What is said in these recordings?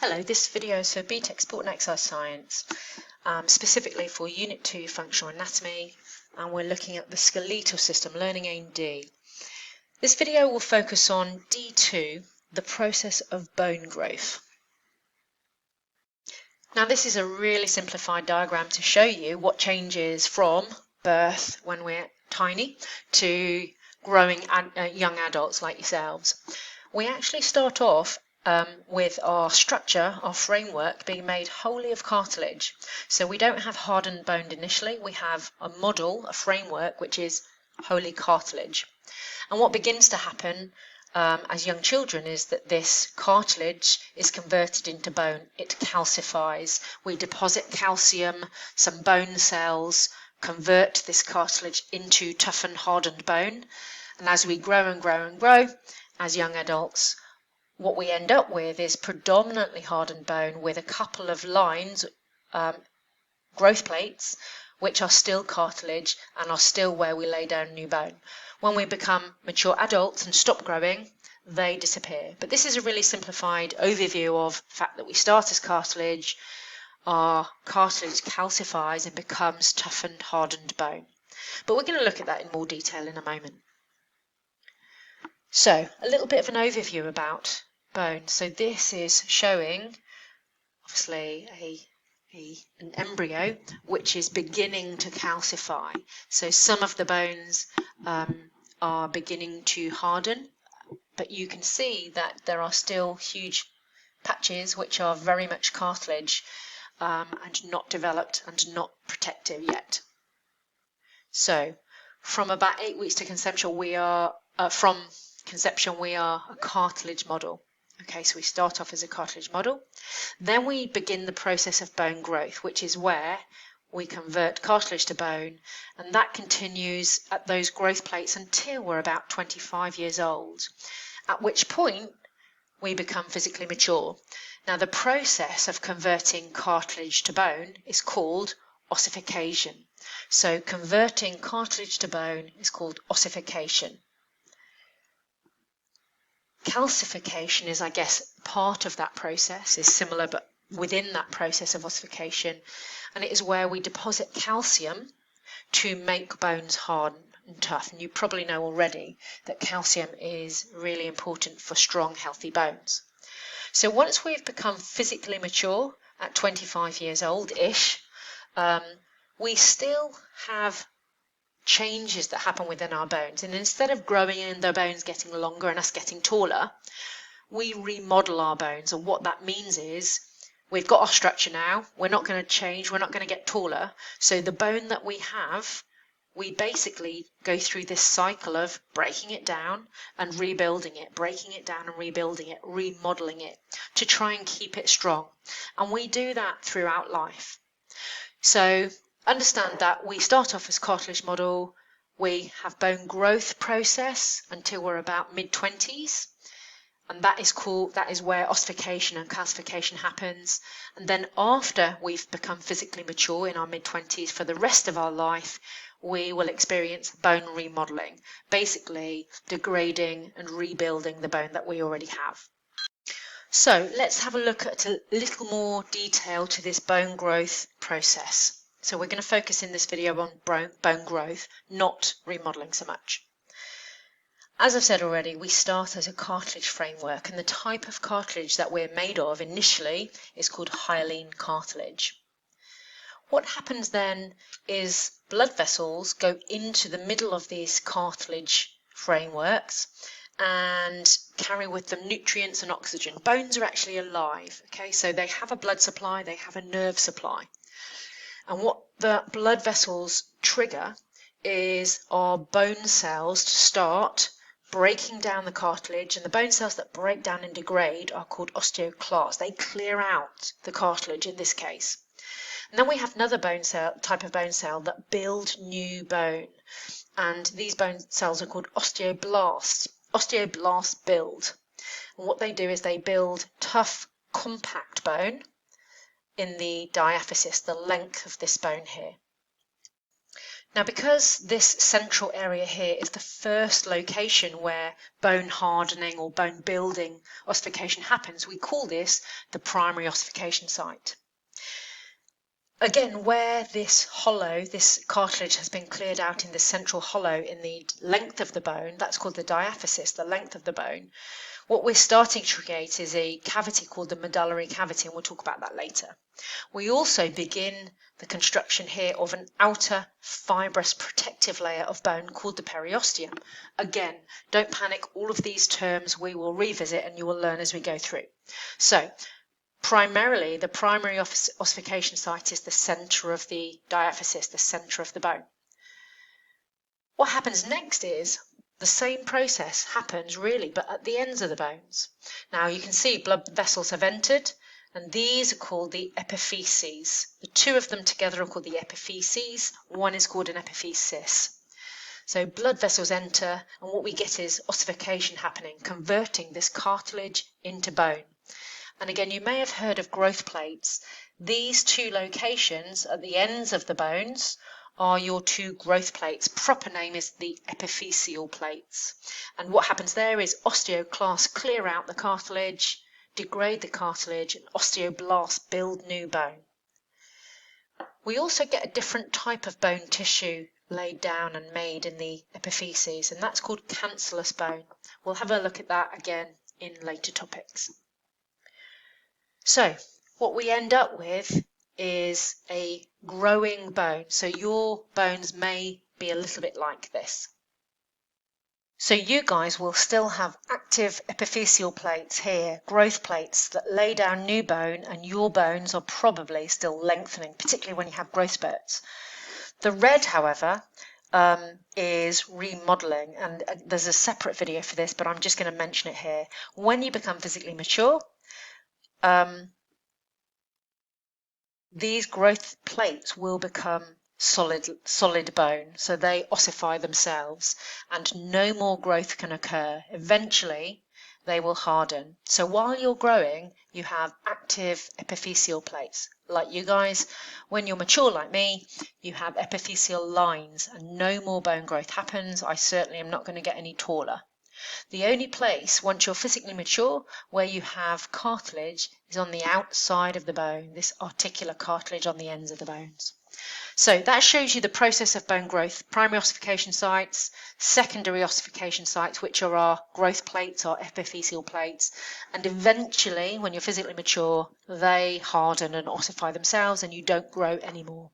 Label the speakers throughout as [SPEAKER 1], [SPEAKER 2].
[SPEAKER 1] Hello, this video is for BTEC Sport and Exercise Science, specifically for Unit 2 Functional Anatomy, and we're looking at the skeletal system, Learning Aid D. This video will focus on D2, the process of bone growth. Now this is a really simplified diagram to show you what changes from birth when we're tiny to growing young adults like yourselves. We actually start off with our structure, our framework, being made wholly of cartilage. So we don't have hardened bone initially, we have a model, a framework, which is wholly cartilage. And what begins to happen as young children is that this cartilage is converted into bone. It calcifies. We deposit calcium, some bone cells, convert this cartilage into toughened, hardened bone. And as we grow and grow and grow, as young adults, what we end up with is predominantly hardened bone with a couple of lines, growth plates, which are still cartilage and are still where we lay down new bone. When we become mature adults and stop growing, they disappear. But this is a really simplified overview of the fact that we start as cartilage, our cartilage calcifies and becomes toughened, hardened bone. But we're going to look at that in more detail in a moment. So, a little bit of an overview about bone. So this is showing, obviously, an embryo which is beginning to calcify. So some of the bones are beginning to harden, but you can see that there are still huge patches which are very much cartilage and not developed and not protective yet. So from about 8 weeks to conception, we are a cartilage model. Okay, so we start off as a cartilage model. Then we begin the process of bone growth, which is where we convert cartilage to bone, and that continues at those growth plates until we're about 25 years old, at which point we become physically mature. Now, the process of converting cartilage to bone is called ossification. So converting cartilage to bone is called ossification. Calcification is, I guess, part of that process, is similar but within that process of ossification, and it is where we deposit calcium to make bones hard and tough. And you probably know already that calcium is really important for strong, healthy bones. So once we've become physically mature at 25 years old-ish, we still have changes that happen within our bones, and instead of growing and the bones getting longer and us getting taller, we remodel our bones. And what that means is we've got our structure now, we're not going to change, we're not going to get taller, so the bone that we have, we basically go through this cycle of breaking it down and rebuilding it, breaking it down and rebuilding it, remodeling it to try and keep it strong. And we do that throughout life. So understand that we start off as cartilage model, we have bone growth process until we're about mid-20s, and that is where ossification and calcification happens. And then after we've become physically mature in our mid-20s, for the rest of our life, we will experience bone remodeling, basically degrading and rebuilding the bone that we already have. So let's have a look at a little more detail to this bone growth process. So we're going to focus in this video on bone growth, not remodeling so much. As I've said already, we start as a cartilage framework, and the type of cartilage that we're made of initially is called hyaline cartilage. What happens then is blood vessels go into the middle of these cartilage frameworks and carry with them nutrients and oxygen. Bones are actually alive, okay? So they have a blood supply, they have a nerve supply. And what the blood vessels trigger is our bone cells to start breaking down the cartilage, and the bone cells that break down and degrade are called osteoclasts. They clear out the cartilage in this case. And then we have another type of bone cell that build new bone, and these bone cells are called osteoblasts. Osteoblasts build, and what they do is they build tough, compact bone in the diaphysis, the length of this bone here. Now, because this central area here is the first location where bone hardening or bone building ossification happens, we call this the primary ossification site. Again, where this hollow, this cartilage has been cleared out in the central hollow in the length of the bone, that's called the diaphysis, the length of the bone. What we're starting to create is a cavity called the medullary cavity, and we'll talk about that later. We also begin the construction here of an outer fibrous protective layer of bone called the periosteum. Again, don't panic, all of these terms we will revisit and you will learn as we go through. So, primarily, the primary ossification site is the centre of the diaphysis, the centre of the bone. What happens next is the same process happens really, but at the ends of the bones. Now you can see blood vessels have entered, and these are called the epiphyses. The two of them together are called the epiphyses. One is called an epiphysis. So blood vessels enter, and what we get is ossification happening, converting this cartilage into bone. And again, you may have heard of growth plates. These two locations at the ends of the bones are your two growth plates. Proper name is the epiphyseal plates. And what happens there is osteoclasts clear out the cartilage, degrade the cartilage, and osteoblasts build new bone. We also get a different type of bone tissue laid down and made in the epiphyses, and that's called cancellous bone. We'll have a look at that again in later topics. So, what we end up with is a growing bone. So your bones may be a little bit like this. So you guys will still have active epiphyseal plates here, growth plates that lay down new bone, and your bones are probably still lengthening, particularly when you have growth spurts. The red, however, is remodeling, and there's a separate video for this, but I'm just going to mention it here. When you become physically mature, these growth plates will become solid bone, so they ossify themselves and no more growth can occur. Eventually they will harden. So while you're growing, you have active epiphyseal plates. Like you guys, when you're mature like me, you have epiphyseal lines and no more bone growth happens. I certainly am not going to get any taller. The only place, once you're physically mature, where you have cartilage is on the outside of the bone, this articular cartilage on the ends of the bones. So that shows you the process of bone growth, primary ossification sites, secondary ossification sites, which are our growth plates, our epiphyseal plates, and eventually, when you're physically mature, they harden and ossify themselves and you don't grow anymore.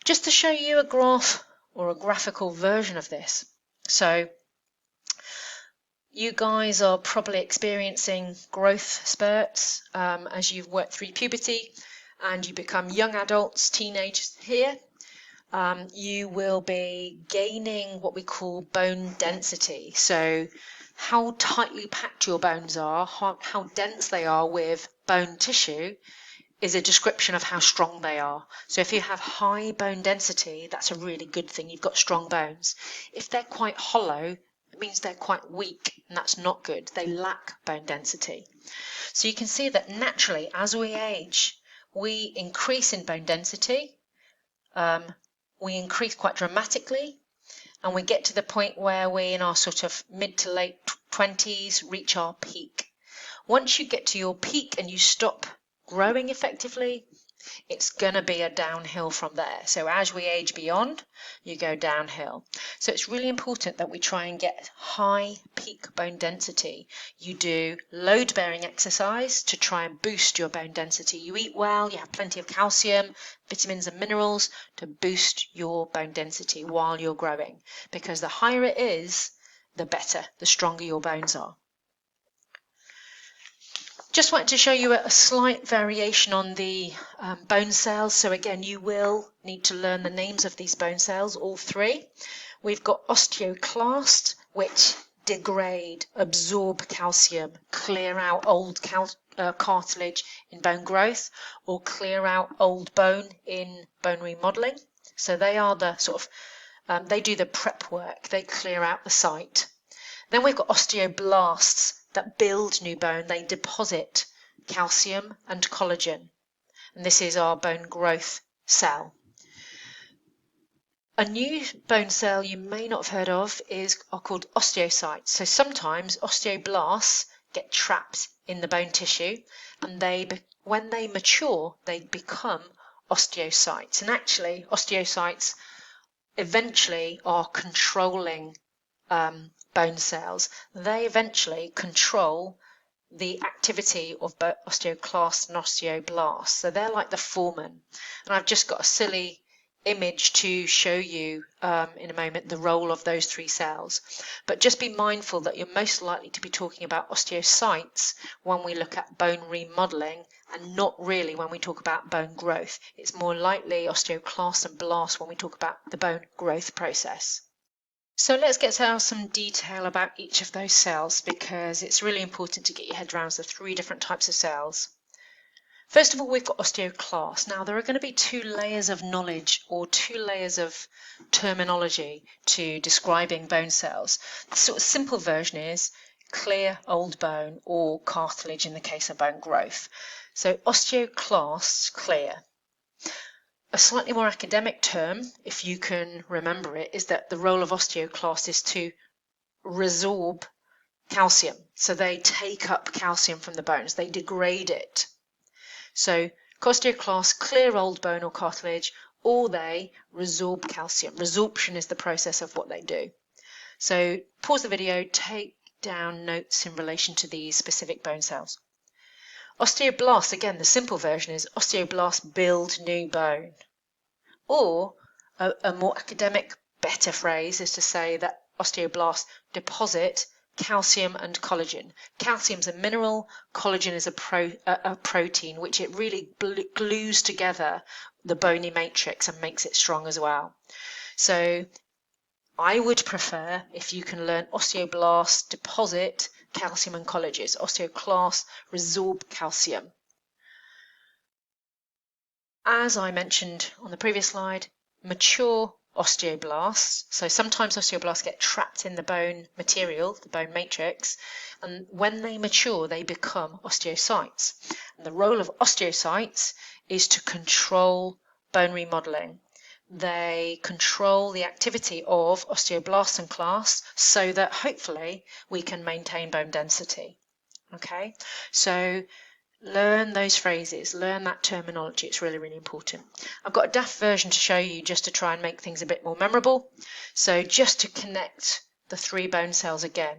[SPEAKER 1] Just to show you a graph or a graphical version of this. So you guys are probably experiencing growth spurts as you've worked through puberty and you become young adults, teenagers here. You will be gaining what we call bone density. So how tightly packed your bones are, how dense they are with bone tissue is a description of how strong they are. So if you have high bone density, that's a really good thing. You've got strong bones. If they're quite hollow, it means they're quite weak, and that's not good. They lack bone density. So you can see that naturally, as we age, we increase in bone density. We increase quite dramatically, and we get to the point where we, in our sort of mid to late 20s, reach our peak. Once you get to your peak and you stop growing effectively, it's going to be a downhill from there. So as we age beyond, you go downhill. So it's really important that we try and get high peak bone density. You do load-bearing exercise to try and boost your bone density. You eat well, you have plenty of calcium, vitamins and minerals to boost your bone density while you're growing. Because the higher it is, the better, the stronger your bones are. Just wanted to show you a slight variation on the bone cells. So again, you will need to learn the names of these bone cells, all three. We've got osteoclast, which degrade, absorb calcium, clear out old cartilage in bone growth, or clear out old bone in bone remodeling. So they are the sort of, they do the prep work, they clear out the site. Then we've got osteoblasts that build new bone. They deposit calcium and collagen. And this is our bone growth cell. A new bone cell you may not have heard of are called osteocytes. So sometimes osteoblasts get trapped in the bone tissue, and when they mature, they become osteocytes. And actually, osteocytes eventually are controlling bone cells. They eventually control the activity of both osteoclasts and osteoblasts. So they're like the foreman. And I've just got a silly image to show you in a moment the role of those three cells. But just be mindful that you're most likely to be talking about osteocytes when we look at bone remodeling, and not really when we talk about bone growth. It's more likely osteoclasts and blasts when we talk about the bone growth process. So let's get to some detail about each of those cells, because it's really important to get your head around the three different types of cells. First of all, we've got osteoclasts. Now, there are going to be two layers of knowledge or two layers of terminology to describing bone cells. The sort of simple version is clear old bone or cartilage in the case of bone growth. So osteoclasts, clear. A slightly more academic term, if you can remember it, is that the role of osteoclasts is to resorb calcium. So they take up calcium from the bones, they degrade it. So osteoclasts clear old bone or cartilage, or they resorb calcium. Resorption is the process of what they do. So pause the video, take down notes in relation to these specific bone cells. Osteoblasts, again, the simple version is osteoblasts build new bone. Or a more academic, better phrase is to say that osteoblasts deposit calcium and collagen. Calcium's a mineral, collagen is a protein, which it really glues together the bony matrix and makes it strong as well. So I would prefer if you can learn osteoblasts deposit calcium and collagen. Osteoclasts resorb calcium. As I mentioned on the previous slide, mature osteoblasts. So sometimes osteoblasts get trapped in the bone material, the bone matrix, and when they mature, they become osteocytes. And the role of osteocytes is to control bone remodeling. They control the activity of osteoblasts and clasts so that hopefully we can maintain bone density. Okay, so learn those phrases, learn that terminology. It's really, really important. I've got a daft version to show you just to try and make things a bit more memorable. So just to connect the three bone cells again.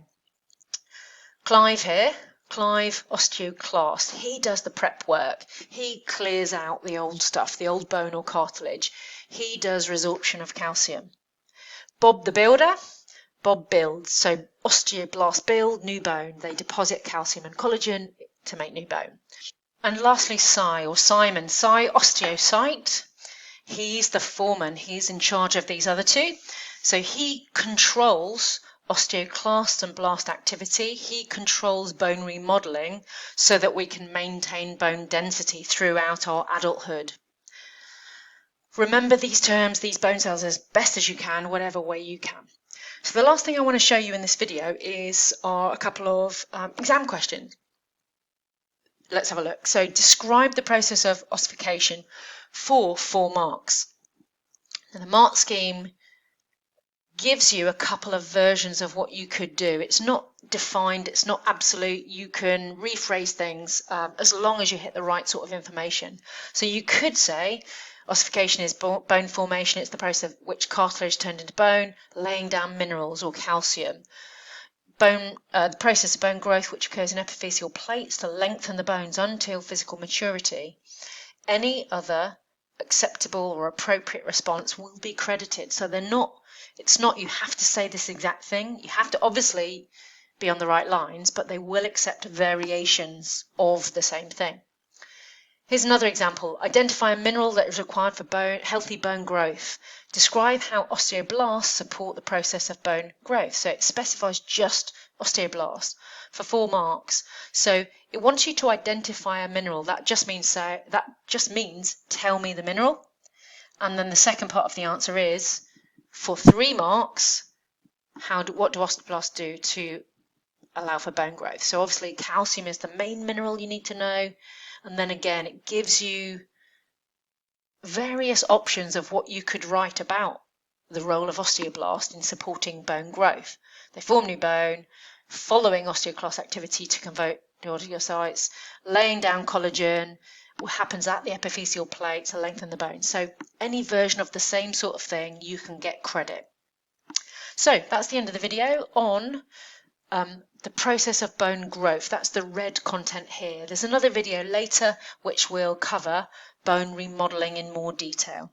[SPEAKER 1] Clive here, Clive osteoclast. He does the prep work. He clears out the old stuff, the old bone or cartilage. He does resorption of calcium. Bob the builder, Bob builds. So osteoblasts build new bone. They deposit calcium and collagen to make new bone. And lastly, Si or Simon. Si, osteocyte. He's the foreman. He's in charge of these other two. So he controls osteoclast and blast activity. He controls bone remodeling so that we can maintain bone density throughout our adulthood. Remember these terms, these bone cells, as best as you can, whatever way you can. So the last thing I want to show you in this video are a couple of exam questions. Let's have a look. So describe the process of ossification for 4 marks. And the mark scheme gives you a couple of versions of what you could do. It's not defined, it's not absolute. You can rephrase things as long as you hit the right sort of information. So you could say ossification is bone formation. It's the process of which cartilage turned into bone, laying down minerals or calcium. The process of bone growth, which occurs in epiphyseal plates to lengthen the bones until physical maturity. Any other acceptable or appropriate response will be credited. So it's not you have to say this exact thing. You have to obviously be on the right lines, but they will accept variations of the same thing. Here's another example. Identify a mineral that is required for healthy bone growth. Describe how osteoblasts support the process of bone growth. So it specifies just osteoblasts for 4 marks. So it wants you to identify a mineral. That just means tell me the mineral. And then the second part of the answer is, for 3 marks, what do osteoblasts do to allow for bone growth? So obviously calcium is the main mineral you need to know. And then again, it gives you various options of what you could write about the role of osteoblast in supporting bone growth. They form new bone, following osteoclast activity to convert the osteocytes, laying down collagen, what happens at the epiphyseal plate to lengthen the bone. So any version of the same sort of thing, you can get credit. So that's the end of the video on the process of bone growth. That's the red content here. There's another video later which will cover bone remodeling in more detail.